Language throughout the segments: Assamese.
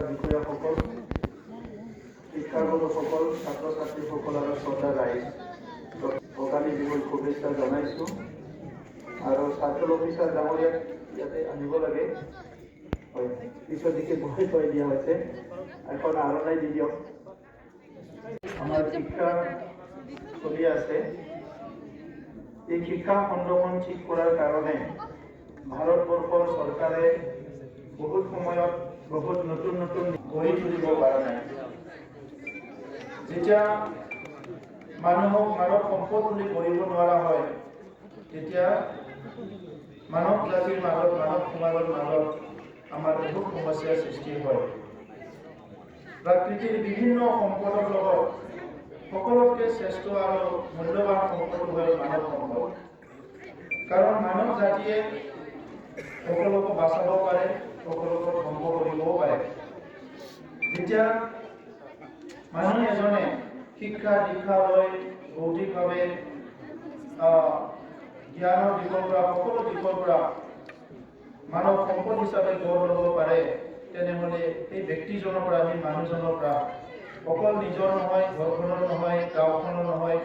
বিষয়াসকল, শিক্ষাগুৰুসকল, ছাত্ৰ ছাত্ৰীসকল আৰু শ্ৰদ্ধা ৰাইজ ভোগালী বিহুৰ শুভেচ্ছা জনাইছোঁ। আৰু চাৰ্কল অফিচাৰ ডাঙৰীয়াক ইয়াতে আনিব লাগে। হয়, পিছৰ দিকে বহাই থৈ দিয়া হৈছে। এখন আৰণাই দি দিয়ক। আমাৰ শিক্ষা চলি আছে। এই শিক্ষা খণ্ডখন ঠিক কৰাৰ কাৰণে ভাৰতবৰ্ষৰ চৰকাৰে বহুত সময়ত বহুত নতুন নতুন গঢ়ি তুলিব পৰা নাই। যেতিয়া মানুহক মানৱ সম্পদ বুলি কৰিব নোৱাৰা হয়, তেতিয়া মানৱ জাতিৰ মাজত, মানৱ সমাজৰ মাজত আমাৰ বহুত সমস্যাৰ সৃষ্টি হয়। প্ৰকৃতিৰ বিভিন্ন সম্পদৰ লগত সকলোতকৈ শ্ৰেষ্ঠ আৰু মূল্যৱান সম্পদ হ'ল মানৱ সম্পদ। কাৰণ মানৱ জাতিয়ে সকলোকে বাচাব পাৰে, সকলোকে ধ্বংস কৰিবও পাৰে। যেতিয়া মানুহ এজনে শিক্ষা দীক্ষা লৈ বৌদ্ধিকভাৱে জ্ঞানৰ দিশৰ পৰা সকলো দিশৰ পৰা মানৱ সম্পদ হিচাপে গঢ় ল'ব পাৰে, তেনেহ'লে সেই ব্যক্তিজনৰ পৰা, সেই মানুহজনৰ পৰা অকল নিজৰ নহয়, ঘৰখনৰ নহয়, গাঁওখনৰ নহয়,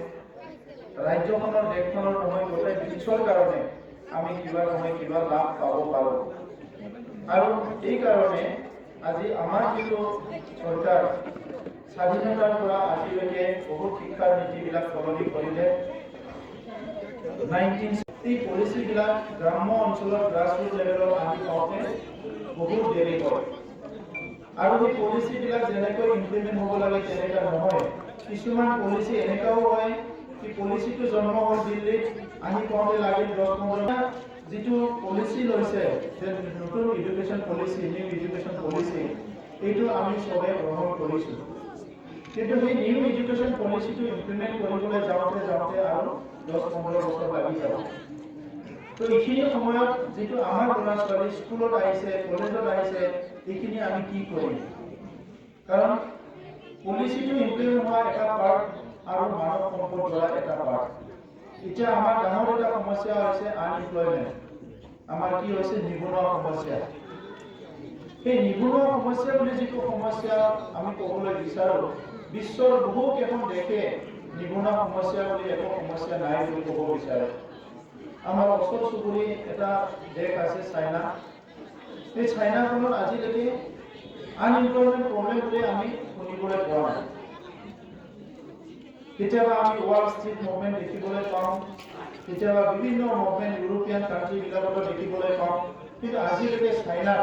ৰাজ্যখনৰ, দেশখনৰ নহয়, গোটেই বিশ্বৰ কাৰণে আমি কিবা নহয় কিবা লাভ পাব পাৰোঁ। আৰু এই কাৰণে আজি আমাৰ যিটো চৰকাৰ স্বাধীনতাৰ পৰা আজিলৈকে বহুত শিক্ষাৰ নীতিবিলাক সলনি কৰিলে। এই পলিচিবিলাক গ্ৰাম্য অঞ্চলত গ্ৰাছৰুট লেভেলত আনি পাওঁতে বহুত দেৰি হয়। আৰু এই পলিচিবিলাক যেনেকৈ ইমপ্লিমেণ্ট হ'ব লাগে তেনেকুৱা নহয়। কিছুমান পলিচি এনেকুৱাও হয় কি পলিচিটো জন্ম হ'ল দিল্লীত, আহি পাওঁতে লাগে 10-15 যিটো পলিচি লৈছে, যে নতুন education policy, new education policy, এইটো আমি চবে গ্ৰহণ কৰিছোঁ। কিন্তু সেই নিউ এডুকেশ্যন পলিচিটো ইমপ্লিমেণ্ট কৰিবলৈ যাওঁতে আৰু 10-15 বছৰ লাগি যাব। তো এইখিনি সময়ত যিটো আমাৰ ল'ৰা ছোৱালী স্কুলত আহিছে, কলেজত আহিছে, এইখিনি আমি কি কৰিম? কাৰণ পলিচিটো ইমপ্লিমেণ্ট হোৱা এটা পাৰ্ট আৰু মানৱ সম্পদ ধৰা এটা পাৰ্ট। এতিয়া আমাৰ ডাঙৰ এটা সমস্যা হৈছে আনএমপ্লয়মেণ্ট। আমাৰ কি হৈছে নিবনুৱা সমস্যা। সেই নিবনুৱা সমস্যা বুলি যিটো সমস্যা আমি ক'বলৈ বিচাৰোঁ, বিশ্বৰ বহুকেইখন দেশে নিবনুৱা সমস্যা বুলি একো সমস্যা নাই বুলি ক'ব বিচাৰে। আমাৰ ওচৰ চুবুৰী এটা দেশ আছে চাইনা। সেই চাইনাখনত আজিলৈকে আনএমপ্লয়মেণ্ট প্ৰব্লেম বুলি আমি শুনিবলৈ পোৱা নাই। কেতিয়াবা আমি ৱাল ষ্ট্ৰীট মুভমেণ্ট দেখিবলৈ পাওঁ, কেতিয়াবা বিভিন্ন মুভমেণ্ট ইউৰোপীয়ান কাণ্ট্ৰিবিলাকতো দেখিবলৈ পাওঁ, কিন্তু আজিলৈকে চাইনাত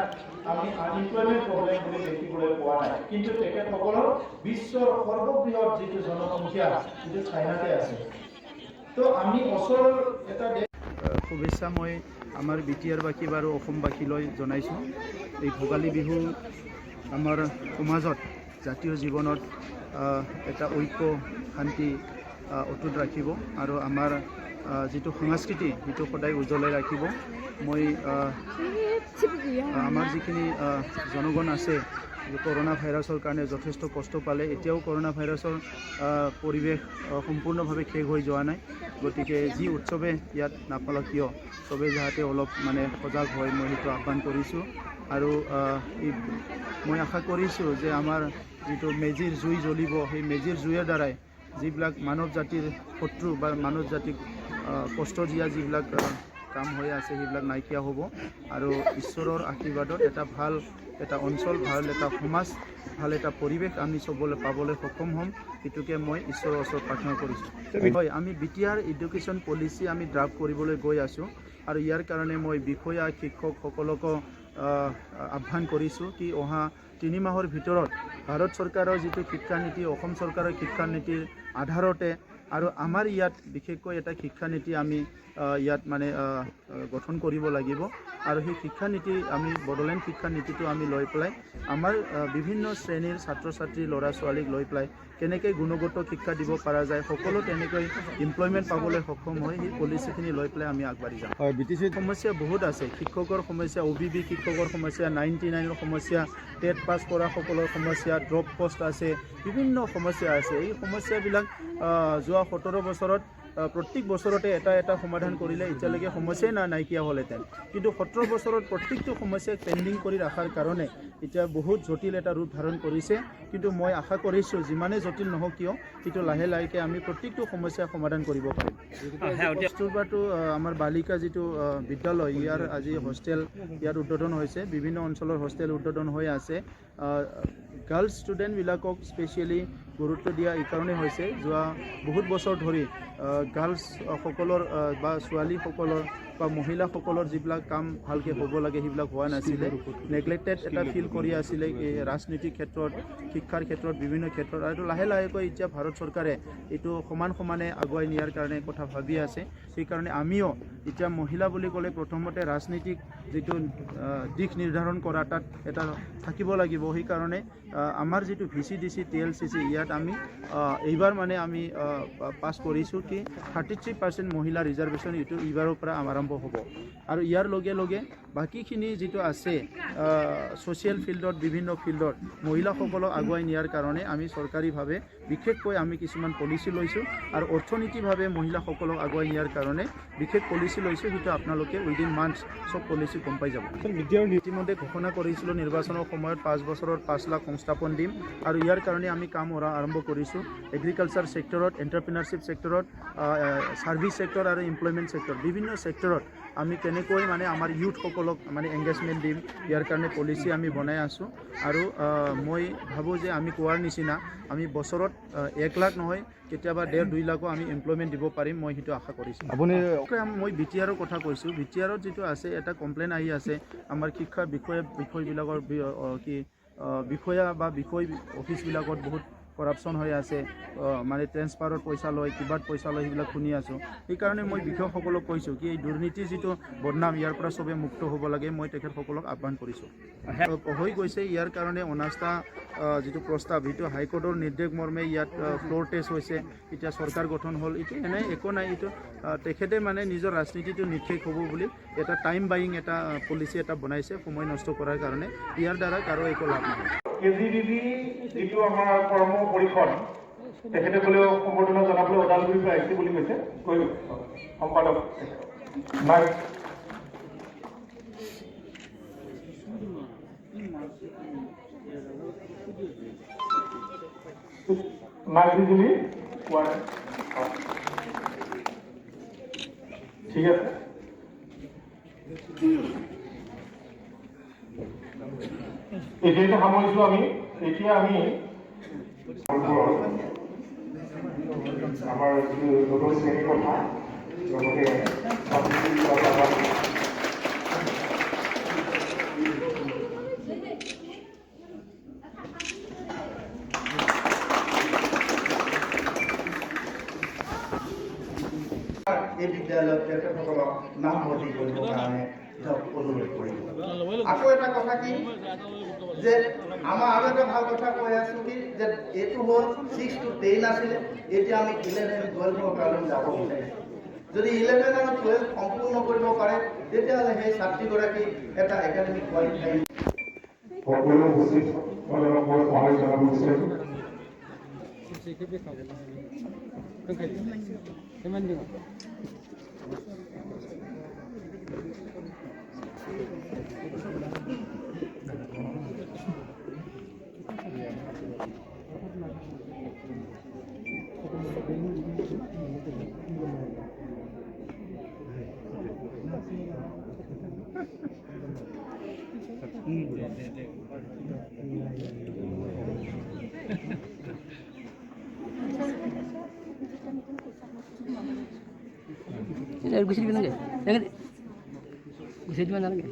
আমি আনএমপ্লয়মেণ্ট প্ৰব্লেম বুলি দেখিবলৈ পোৱা নাই। কিন্তু তেখেতসকলৰ বিশ্বৰ সৰ্ববৃহৎ যিটো জনসংখ্যা, যিটো চাইনাতে আছে। তো আমি ওচৰৰ এটা দেশ শুভেচ্ছা মই আমাৰ বিটিআৰবাসী আৰু অসমবাসীলৈ জনাইছোঁ। এই ভোগালী বিহু আমাৰ সমাজত, জাতীয় জীৱনত এটা ঐক্য শান্তি অটুট ৰাখিব আৰু আমাৰ যিটো সংস্কৃতি সেইটো সদায় উজ্বলাই ৰাখিব। মই আমাৰ যিখিনি জনগণ আছে, কৰোনা ভাইৰাছৰ কাৰণে যথেষ্ট কষ্ট পালে, এতিয়াও কৰোনা ভাইৰাছৰ পৰিৱেশ সম্পূৰ্ণভাৱে শেষ হৈ যোৱা নাই। গতিকে যি উৎসৱে ইয়াত নাপালক কিয়, চবেই যাতে অলপ সজাগ হয়, মই সেইটো আহ্বান কৰিছোঁ। আৰু মই আশা কৰিছোঁ যে আমাৰ যিটো মেজিৰ জুই জ্বলিব, সেই মেজিৰ জুইৰ দ্বাৰাই যিবিলাক মানৱ জাতিৰ শত্ৰু বা মানৱ জাতিক কষ্ট দিয়া যিবিলাক কাম হৈ আছে সেইবিলাক নাইকিয়া হ'ব। আৰু ঈশ্বৰৰ আশীৰ্বাদত এটা অঞ্চল, ভাল এটা সমাজ, ভাল এটা পৰিৱেশ আমি পাবলৈ সক্ষম হ'ম। সেইটোকে মই ঈশ্বৰৰ ওচৰত প্ৰাৰ্থনা কৰিছোঁ। হয়, আমি বিটিআৰ এডুকেশ্যন পলিচি আমি ড্ৰাফ্ট কৰিবলৈ গৈ আছোঁ। আৰু ইয়াৰ কাৰণে মই বিষয়া শিক্ষকসকলকো আহ্বান কৰিছোঁ কি অহা 3 মাহৰ ভিতৰত ভাৰত চৰকাৰৰ যিটো শিক্ষানীতি, অসম চৰকাৰৰ শিক্ষানীতিৰ আধাৰতে আৰু আমাৰ ইয়াত বিশেষকৈ এটা শিক্ষানীতি আমি ইয়াত গঠন কৰিব লাগিব। আৰু সেই শিক্ষানীতি আমি বড়োলেণ্ড শিক্ষানীতিটো আমি লৈ পেলাই আমাৰ বিভিন্ন শ্ৰেণীৰ ছাত্ৰ ছাত্ৰী ল'ৰা ছোৱালীক লৈ পেলাই কেনেকৈ গুণগত শিক্ষা দিব পৰা যায়, সকলো তেনেকৈ এমপ্লয়মেণ্ট পাবলৈ সক্ষম হয়, সেই পলিচিখিনি লৈ পেলাই আমি আগবাঢ়ি যাম। হয়, BTCৰ সমস্যা বহুত আছে। শিক্ষকৰ সমস্যা, OBB শিক্ষকৰ সমস্যা, 99ৰ সমস্যা, টেট পাছ কৰা সকলৰ সমস্যা, ড্ৰপ কষ্ট আছে, বিভিন্ন সমস্যা আছে। এই সমস্যাবিলাক যোৱা 17 বছৰত প্ৰত্যেক বছৰতে এটা সমাধান কৰিলে এতিয়ালৈকে সমস্যাই নাইকিয়া হ'লহেঁতেন কিন্তু 17 বছৰত প্ৰত্যেকটো সমস্যাক পেণ্ডিং কৰি ৰখাৰ কাৰণে এতিয়া বহুত জটিল এটা ৰূপ ধাৰণ কৰিছে কিন্তু মই আশা কৰিছোঁ যিমানে জটিল নহওক কিয় সেইটো লাহে লাহেকৈ আমি প্ৰত্যেকটো সমস্যাৰ সমাধান কৰিব পাৰিম কস্তুৰবাটো আমাৰ বালিকা যিটো বিদ্যালয় ইয়াৰ আজি হোষ্টেল ইয়াত উদ্বোধন হৈছে বিভিন্ন অঞ্চলৰ হোষ্টেল উদ্বোধন হৈ আছে গাৰ্লছ ষ্টুডেণ্টবিলাকক স্পেচিয়েলি গুৰুত্ব দিয়া এইকাৰণে হৈছে যোৱা বহুত বছৰ ধৰি গাৰ্লছসকলৰ বা ছোৱালীসকলৰ বা মহিলাসকলৰ যিবিলাক কাম ভালকৈ হ'ব লাগে সেইবিলাক হোৱা নাছিলে নেগলেক্টেড এটা ফিল কৰি আছিলে ৰাজনীতিৰ ক্ষেত্ৰত শিক্ষাৰ ক্ষেত্ৰত বিভিন্ন ক্ষেত্ৰত আৰু লাহে লাহেকৈ এতিয়া ভাৰত চৰকাৰে এইটো সমানে আগুৱাই নিয়াৰ কাৰণে কথা ভাবি আছে সেইকাৰণে আমিও এতিয়া মহিলা বুলি ক'লে প্ৰথমতে ৰাজনীতিক যিটো দিশ নিৰ্ধাৰণ কৰা তাত এটা থাকিব লাগিব সেইকাৰণে আমাৰ যিটো VCDC TLCC ইয়াত আমি এইবাৰ মানে আমি পাছ কৰিছোঁ কি 33% মহিলা ৰিজাৰ্ভেশ্যন এইটো এইবাৰৰ পৰা আৰম্ভ হ'ব আৰু ইয়াৰ লগে লগে বাকীখিনি যিটো আছে ছ'চিয়েল ফিল্ডত বিভিন্ন ফিল্ডত মহিলাসকলক আগুৱাই নিয়াৰ কাৰণে আমি চৰকাৰীভাৱে বিশেষকৈ আমি কিছুমান পলিচি লৈছোঁ আৰু অৰ্থনীতিভাৱে মহিলাসকলক আগুৱাই নিয়াৰ কাৰণে বিশেষ পলিচি লৈছোঁ সেইটো আপোনালোকে উইদিন মান্থছ চব পলিচি গম পাই যাব ইতিমধ্যে ঘোষণা কৰিছিলোঁ নিৰ্বাচনৰ সময়ত 5 বছৰত 5 লাখ সংস্থাপন দিম আৰু ইয়াৰ কাৰণে আমি কাম আৰম্ভ কৰিছোঁ এগ্ৰিকালচাৰ ছেক্টৰত এণ্টাৰপ্ৰিনাৰশ্বিপ ছেক্টৰত ছাৰ্ভিচ ছেক্টৰ আৰু এমপ্লয়মেণ্ট ছেক্টৰ বিভিন্ন ছেক্টৰত আমি কেনেকৈ মানে আমাৰ ইউথসকলক মানে এংগেজমেণ্ট দিম ইয়াৰ কাৰণে পলিচি আমি বনাই আছোঁ আৰু মই ভাবোঁ যে আমি কোৱাৰ নিচিনা আমি বছৰত 1 লাখ নহয় কেতিয়াবা 1.5-2 লাখো আমি এমপ্লয়মেণ্ট দিব পাৰিম মই সেইটো আশা কৰিছোঁ আপুনি মই BTR কথা কৈছোঁ BTRত যিটো আছে এটা কমপ্লেইন আহি আছে আমাৰ শিক্ষা বিষয়বিলাকৰ বিষয়া বা বিষয় অফিচবিলাকত বহুত কৰাপশ্যন হৈ আছে মানে ট্ৰেন্সফাৰত পইচা লয় কিবাত পইচা লয় সেইবিলাক শুনি আছোঁ সেইকাৰণে মই বিষয়াসকলক কৈছোঁ কি এই দুৰ্নীতিৰ যিটো বদনাম ইয়াৰ পৰা চবে মুক্ত হ'ব লাগে মই তেখেতসকলক আহ্বান কৰিছোঁ হৈ গৈছে ইয়াৰ কাৰণে 19টা যিটো প্ৰস্তাৱ সেইটো হাইকোৰ্টৰ নিৰ্দেশ মৰ্মে ইয়াত ফ্ল'ৰ টেষ্ট হৈছে এতিয়া চৰকাৰ গঠন হ'ল এতিয়া এনে একো নাই এইটো তেখেতে মানে নিজৰ ৰাজনীতিটো নিৰ্শেষ হ'ব বুলি এটা টাইম বাইং এটা পলিচি এটা বনাইছে সময় নষ্ট কৰাৰ কাৰণে ইয়াৰ দ্বাৰা কাৰো একো লাভ নহয় KGBB যিটো আমাৰ কৰ্ম পৰিষদ তেখেতে ক'লেও সম্বৰ্ধনা জনাবলৈ ওদালগুৰিৰ পৰা আহিছে বুলি কৈছে সম্পাদক মাগৰিজুলি ঠিক আছে এতিয়া সামৰিছোঁ আমি এতিয়া আমি আমাৰ যিটো নতুন শ্ৰেণীৰ কথা লগতে এই বিদ্যালয়ত তেখেতসকলক নামভৰ্তি কৰিবৰ কাৰণে অনুৰোধ কৰিব আকৌ এটা কথা কি যে আমাৰ আৰু এটা ভাল কথা কৈ আছোঁ কি যে এইটো হ'ল 6 to 10 আছিলে এতিয়া আমি 11-12 কাৰণে যাব বিচাৰিছোঁ যদি 11 আৰু 12 সম্পূৰ্ণ কৰিব পাৰে তেতিয়াহ'লে সেই ছাত্ৰীগৰাকী এটা academic qualify gusto din naman yan. Gusto din naman yan.